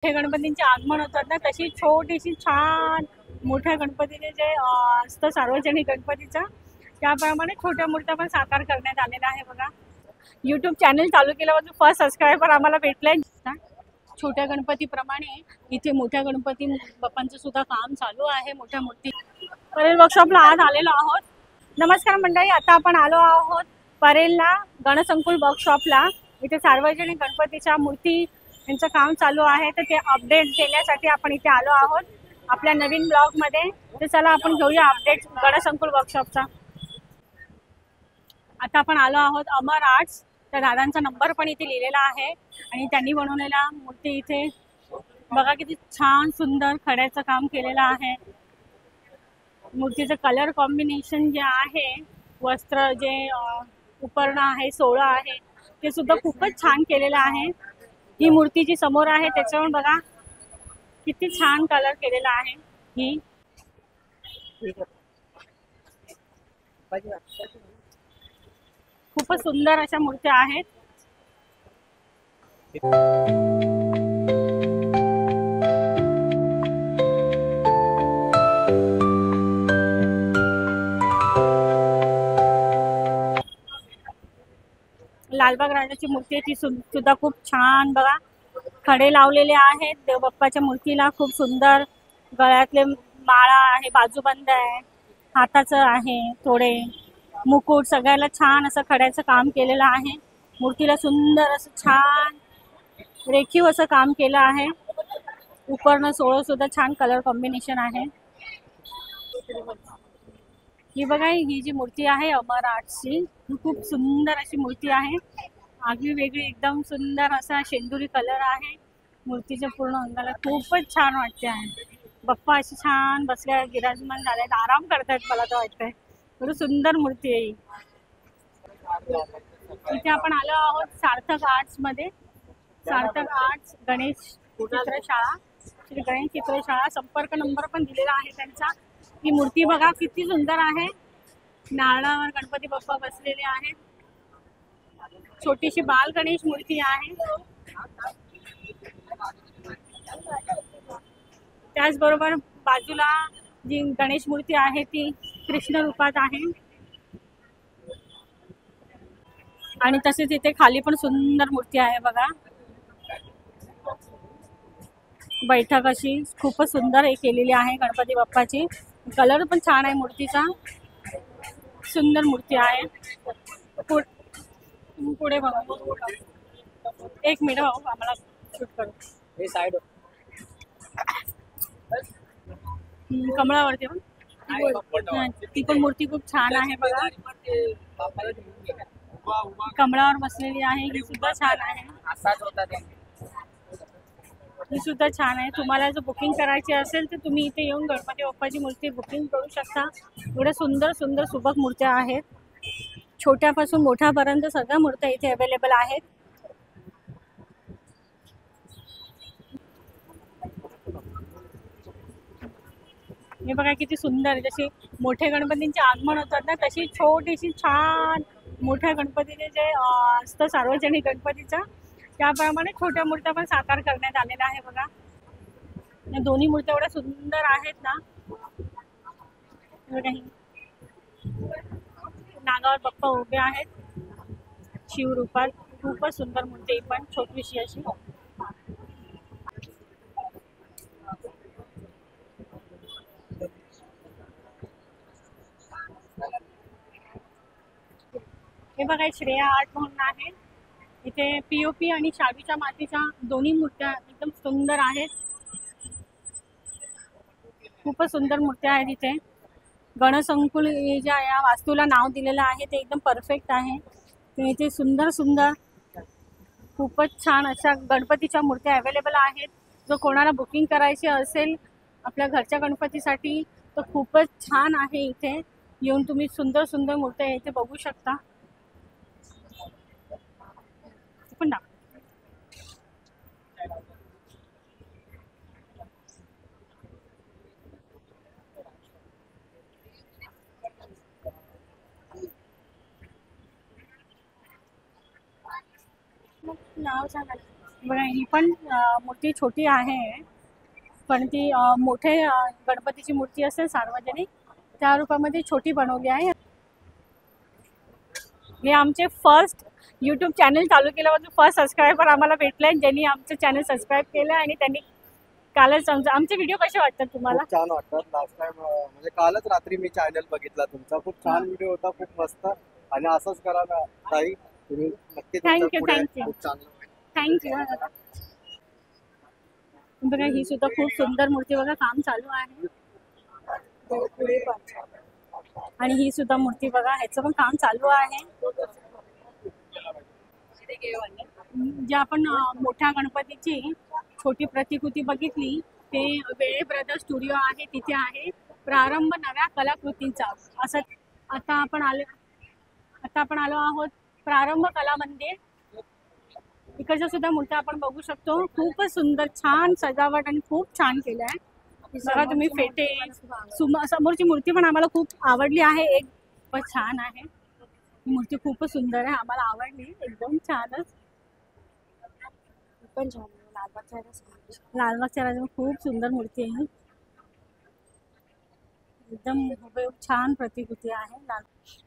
मोठ्या गणपतींचे आगमन होतात ना, तशी छोटीशी छान मोठ्या गणपतीचे जे असतं सार्वजनिक गणपतीचं, त्याप्रमाणे छोट्या मूर्त्या पण साकार करण्यात आलेल्या आहे बघा. यूट्यूब चॅनल चालू केल्यापासून फर्स्ट सबस्क्रायबर आम्हाला भेटलाय. छोट्या गणपतीप्रमाणे इथे मोठ्या गणपती बाप्पांचं सुद्धा काम चालू आहे. मोठ्या मूर्ती परेल वर्कशॉपला आज आलेलो आहोत. नमस्कार मंडळी, आता आपण आलो आहोत परेलला गणसंकुल वर्कशॉपला. इथे सार्वजनिक गणपतीच्या मूर्ती यांचं काम चालू आहे, तर ते अपडेट देण्यासाठी आपण इथे आलो आहोत आपल्या नवीन ब्लॉगमध्ये. तर चला आपण घेऊया अपडेट गणसंकुल वर्कशॉपचा. आता आपण आलो आहोत अमर आर्ट्स. त्या दादांचा नंबर पण इथे लिहिलेला आहे आणि त्यांनी बनवलेला मूर्ती इथे बघा किती छान सुंदर खड्याचं काम केलेलं आहे. मूर्तीचं कलर कॉम्बिनेशन जे आहे, वस्त्र जे उपरणं आहे, सोळं आहे, ते सुद्धा खूपच छान केलेलं आहे. ही मूर्ती जी समोर आहे त्याच्यावर बघा किती छान कलर केलेला आहे. ही खूपच सुंदर अशा मूर्त्या आहेत. लालबाग राजाची मूर्ती आहे, ती सुद्धा खूप छान बघा खडे लावलेले आहेत. देवबाप्पाच्या मूर्तीला खूप सुंदर गळ्यातले माळा आहे, बाजूबंद आहे, हाताचं आहे, थोडे मुकुट, सगळ्याला छान असं खड्याचं काम केलेलं आहे. मूर्तीला सुंदर असं छान रेखीव असं काम केलं आहे. उपरणं सोळं सुद्धा छान कलर कॉम्बिनेशन आहे. ही बघा, ही जी मूर्ती आहे अमर आर्ट्सची, खूप सुंदर अशी मूर्ती आहे. आगळी वेगळी एकदम सुंदर असा शेंदुरी कलर आहे मूर्तीच्या पूर्ण अंगाला. खूपच छान वाटते आहे. बाप्पा अशी छान बसल्या विराजमान झाल्यात, आराम करतायत मला तर वाटतंय. एवढी सुंदर मूर्ती आहे. इथे आपण आलो आहोत सार्थक आर्ट्स मध्ये. सार्थक आर्ट्स गणेश चित्रशाळा, श्री गणेश चित्रशाळा. संपर्क नंबर पण दिलेला आहे त्यांचा. ही मूर्ती बघा किती सुंदर आहे. नारळावर गणपती बाप्पा बसलेले आहेत. छोटीशी बाल गणेश मूर्ती आहे. त्याचबरोबर बाजूला जी गणेश मूर्ती आहे ती कृष्ण रूपात आहे. आणि तसेच इथे खाली पण सुंदर मूर्ती आहे बघा. बैठक अशी खूपच सुंदर हे केलेली आहे गणपती बाप्पाची. कलर पण छान आहे मूर्तीचा. सुंदर मूर्ती आहे. पुढे बघा, एक मिनिट भाऊ आम्हाला शूट करू. कमळावरती ती पण मूर्ती खूप छान आहे बघा. कमळावर बसलेली आहे, ही सुद्धा छान आहे. ही सुद्धा छान आहे. तुम्हाला जर बुकिंग करायची असेल तर तुम्ही इथे येऊन गणपती बाप्पाची मूर्ती बुकिंग करू शकता. एवढ्या सुंदर सुंदर सुबक मूर्त्या आहेत. छोट्यापासून मोठ्यापर्यंत सगळ्या मूर्त्या इथे अवेलेबल आहेत. हे बघा किती सुंदर. जशी मोठ्या गणपतींचे आगमन होतात ना, तशी छोटीशी छान मोठ्या गणपतीचे जे असतं सार्वजनिक गणपतीचं, त्याप्रमाणे छोट्या मूर्त्या पण साकार करण्यात आलेल्या आहे बघा. या दोन्ही मूर्त्या एवढ्या सुंदर आहेत ना. बघा, नागावर बाप्पा उभे आहेत शिवरूपात. खूपच सुंदर मूर्ती पण छोटीशी अशी. हे बघा, श्रेया आर्ट म्हणून आहे. इथे पीओपी आणि शाडूच्या मातीच्या दोन्ही मूर्त्या एकदम सुंदर आहेत. खूपच सुंदर मूर्त्या आहेत इथे. गणसंकुल ज्या या वास्तूला नाव दिलेलं आहे ते एकदम परफेक्ट आहे. इथे सुंदर सुंदर खूपच छान अशा गणपतीच्या मूर्त्या अवेलेबल आहेत. जो कोणाला बुकिंग करायची असेल आपल्या घरच्या गणपतीसाठी तर खूपच छान आहे. इथे येऊन तुम्ही सुंदर सुंदर मूर्त्या इथे बघू शकता. पण नाव सांगा. बघा ही पण मूर्ती छोटी आहे, पण ती मोठे गणपतीची मूर्ती असेल सार्वजनिक त्या रूपामध्ये छोटी बनवली आहे. हे आमचे फर्स्ट यूट्यूब चॅनल चालू केल्यापासून फर्स्ट सबस्क्रायबर आम्हाला भेटले, ज्यांनी आमचं चॅनल सबस्क्राईब केलं आणि त्यांनी कालच आमचे व्हिडिओ कसे वाटतात तुम्हाला? खूप छान वाटतात. लास्ट टाइम म्हणजे कालच रात्री मी चॅनल बघितला तुमचा, खूप छान व्हिडिओ होता, खूप मस्त. आणि असंच करा ना ताई, तुम्ही नक्की थँक्यू खूप चांगलं होईल. थँक्यू. बघा ही सुद्धा खूप सुंदर मूर्ती बघा काम चालू आहे. आणि ही सुद्धा मूर्ती बघा ह्याचं पण काम चालू आहे. जे आपण मोठ्या गणपतीची छोटी प्रतिकृती बघितली ते वेळे ब्रदर्स स्टुडिओ आहे, तिथे आहे प्रारंभ नव्या कलाकृतींचा. असं आता आपण आलो आहोत प्रारंभ कला मंदिर. इकडच्या सुद्धा मूर्त्या आपण बघू शकतो. खूपच सुंदर छान सजावट आणि खूप छान केलं आहे. बघा तुम्ही फेटे समोरची मूर्ती पण आम्हाला खूप आवडली आहे. एक छान आहे मूर्ती, खूपच सुंदर आहे, आम्हाला आवडली एकदम छानच. पण छान लालबागच्या राजा खूप सुंदर मूर्ती आहे, एकदम छान प्रतिकृती आहे.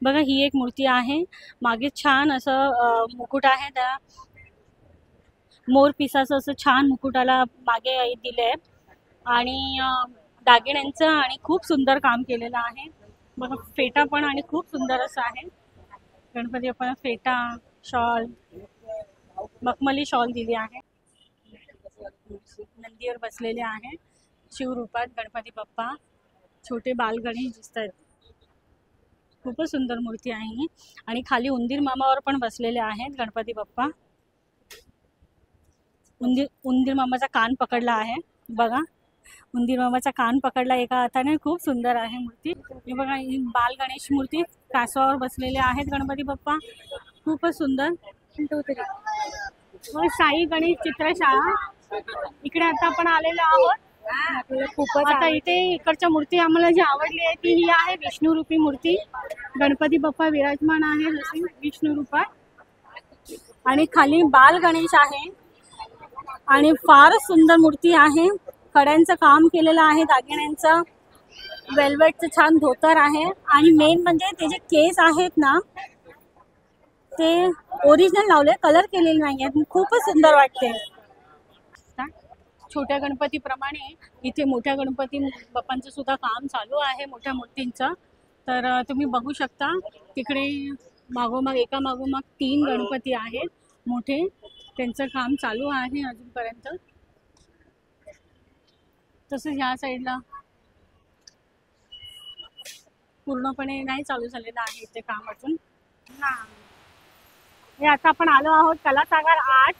बघा ही एक मूर्ती आहे, मागे छान असं मुकुट आहे, त्या मोर पिसाचं असं छान मुकुटाला मागे दिलंय आणि दागिन्यांचं आणि खूप सुंदर काम केलेलं आहे. बघा फेटा पण आणि खूप सुंदर असं आहे. गणपती आपण फेटा शॉल मखमली शॉल दिली आहे. नंदीवर बसलेले आहे शिवरूपात गणपती बाप्पा. छोटे बालगणेश दिसत आहेत, खूपच सुंदर मूर्ती आहे. आणि खाली उंदीर मामावर पण बसलेले आहेत गणपती बाप्पा. उंदीर मामाचा कान पकडला आहे बघा, उंदीर मामाचा कान पकडला एका हाताने. खूप सुंदर आहे मूर्ती. हे बघा ही बाल गणेश मूर्ती कासवावर बसलेले आहेत गणपती बाप्पा, खूपच सुंदर. साई गणेश चित्रशाळा इकडे आता आपण आलेलो आहोत. खूपच आता इथे इकडच्या मूर्ती आम्हाला जी आवडली आहे ती ही आहे विष्णुरूपी मूर्ती. गणपती बाप्पा विराजमान आहे जसे विष्णू रूपात आणि खाली बाल गणेश आहे आणि फारच सुंदर मूर्ती आहे. कड्यांचं काम केलेलं आहे, दागिन्यांचं, वेल्वेटचं छान धोतर आहे आणि मेन म्हणजे ते जे केस आहेत ना ते ओरिजिनल लावले, कलर केलेले नाही आहेत. खूपच सुंदर वाटते. छोट्या गणपतीप्रमाणे इथे मोठ्या गणपती बाप्पांचं सुद्धा काम चालू आहे, मोठ्या मूर्तींचं. तर तुम्ही बघू शकता तिकडे मागोमाग एका मागोमाग 3 गणपती आहेत मोठे, त्यांचं काम चालू आहे अजूनपर्यंत. तसंच ह्या साईडला पूर्णपणे नाही चालू झालेलं आहे इथे काम अजून. हे आता आपण आलो आहोत कलासागर आर्ट.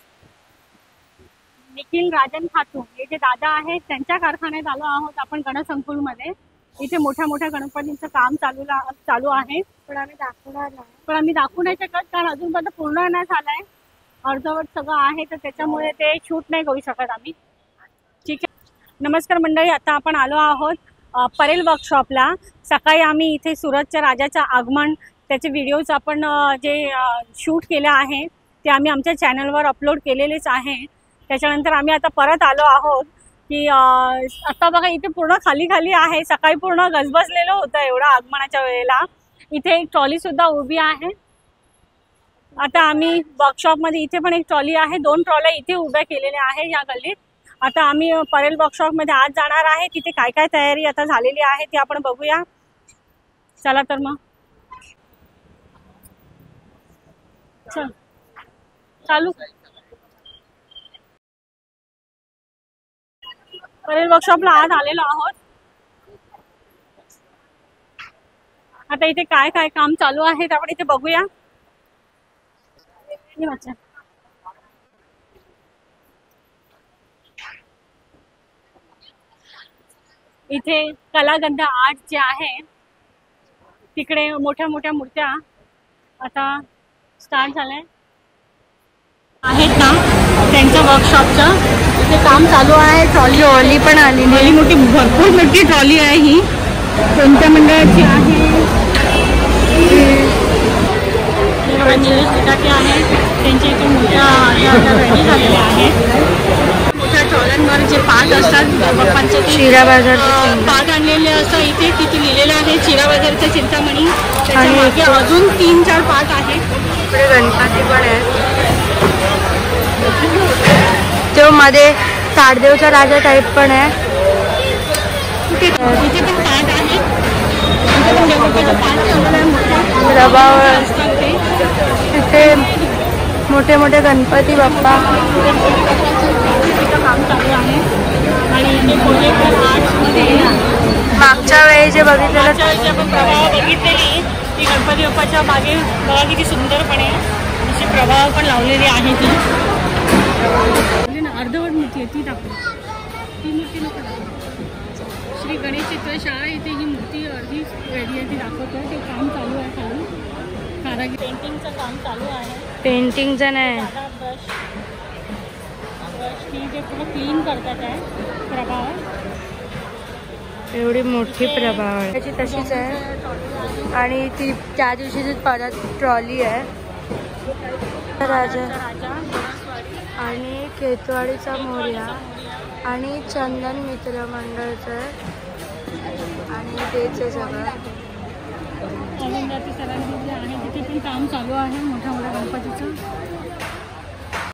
निखिल राजन खातू हे जे दादा आहेत त्यांच्या कारखान्यात आलो आहोत आपण गणसंकुलमध्ये. इथे मोठ्या मोठ्या गणपतींचं काम चालू आहे, पण आम्ही दाखवू नाही शकत कारण अजूनपर्यंत पूर्ण नाही झालंय. अर्धवट सगळं आहे तर त्याच्यामुळे ते शूट नाही करू शकत आम्ही. ठीक आहे. नमस्कार मंडळी, आता आपण आलो आहोत परेल वर्कशॉपला. सकाळी आम्ही इथे सुरतच्या राजाचं आगमन त्याचे व्हिडिओज आपण जे शूट केले आहे ते आम्ही आमच्या चॅनलवर अपलोड केलेलेच आहे. त्याच्यानंतर आम्ही आता परत आलो आहोत की आता बघा इथे पूर्ण खाली खाली आहे. सकाळी पूर्ण गजबजलेलं होतं एवढं आगमनाच्या वेळेला. इथे एक ट्रॉलीसुद्धा उभी आहे. आता आम्ही वर्कशॉपमध्ये इथे पण एक ट्रॉली आहे, 2 ट्रॉल्या इथे उभ्या केलेल्या आहे या गल्लीत. आता आम्ही परेल वर्कशॉपमध्ये आज जाणार आहे. तिथे काय काय तयारी आता झालेली आहे ती आपण बघूया. चला तर मग चल चालू. परेल वर्कशॉपला आज आलेलो आहोत. आता इथे काय काय काम चालू आहे आपण इथे बघूया. इथे कलागंधा आर्ट जे आहे तिकडे मोठ्या मोठ्या मूर्त्या आता स्टार्ट झाल्या आहेत ना, त्यांच्या वर्कशॉपचं इथे काम चालू आहे. ट्रॉली पण आलेली मोठी, भरपूर मोठी ट्रॉली आहे. ही कोणत्या मंडळाची आहे नीरज फटाके आहेत त्यांच्या इथे मोठ्या रेडी झालेल्या आहेत. मोठ्या ट्रॉल्यांवर जे पाट असतात बाप्पांचे शिरा बाजार पाट आणलेले असतात इथे तिथे लिहिलेलं आहे शिरा बाजारचं चिंतामणी. त्याच्या मागे अजून 3-4 पाट आहेत. इकडे गणपती पण आहे. तो मध्ये ताडदेवचा राजा टाईप पण आहे. तिथे पण पाट आहे. तिथे पण देवबाप्पाचं पाट ठेवलेलं आहे मोठा प्रभावर. असतात ते. तिथे मोठे मोठे गणपती बाप्पा. काम चालू आहे आणि इथे प्रोजेक्टर आर्ट्समध्ये मागच्या वेळी जे बघितलेलं आपण प्रभाव बघितलेली ती गणपती बाप्पाच्या मागे बघा किती सुंदरपणे अशी प्रभाव पण लावलेली आहे ती. अर्धवट मूर्ती आहे ती दाखव. ती मूर्ती नको दाखव. श्री गणेश चित्रशाळा इथे ही मूर्ती अर्धी रेडी आहे ती दाखवतो. ते काम चालू आहे खाली. कारागीर पेंटिंगचं काम चालू आहे. पेंटिंगचं नाही ब्रश ती ते पूर्ण क्लीन करतात आहे प्रभाव. एवढी मोठी प्रभाव आहे त्याची तशीच आहे. आणि ती त्या दिवशीची परत ट्रॉली आहे. राजा आणि खेतवाडीचा मोर्या आणि चंदन मित्र मंडळचं आणि तेच आहे सगळं. आनंदाची सरांनी जे आहे तिथे पण काम चालू आहे मोठ्या मोठ्या गणपतीचं.